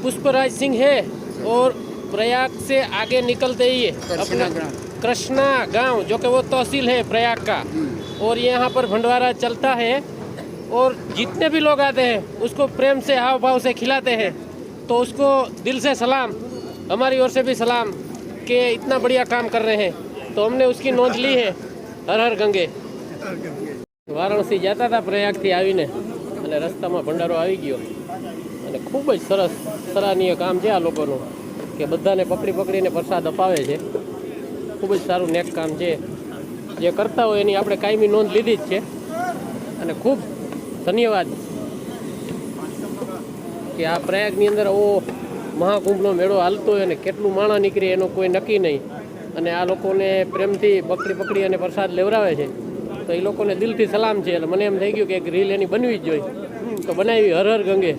पुष्पराज सिंह है और प्रयाग से आगे निकलते ही अपना कृष्णा गांव जो कि वो तहसील है प्रयाग का, और यहाँ पर भंडारा चलता है और जितने भी लोग आते हैं उसको प्रेम से हाव भाव से खिलाते हैं। तो उसको दिल से सलाम, हमारी ओर से भी सलाम कि इतना बढ़िया काम कर रहे हैं। तो हमने उसकी नोंध ली है। हर हर गंगे। વારાણસી જતા હતા પ્રયાગથી આવીને અને રસ્તામાં ભંડારો આવી ગયો અને ખૂબ જ સરસ સરાહનીય કામ છે આ લોકોનું કે બધાને પકડી પકડીને પ્રસાદ અપાવે છે। ખૂબ જ સારું નેક કામ છે। જે કરતા હોય એની આપણે કાયમી નોંધ લીધી જ છે અને ખૂબ ધન્યવાદ કે આ પ્રયાગની અંદર આવો મહાકુંભનો મેળો હાલતો હોય અને કેટલું માણસ નીકળે એનો કોઈ નક્કી નહીં, અને આ લોકોને પ્રેમથી પકડી પકડી અને પ્રસાદ લેવડાવે છે। તો એ લોકોને દિલથી સલામ છે। એટલે મને એમ થઈ ગયું કે એક રીલ એની બનવી જ જોઈએ, તો બનાવી। હર હર ગંગે।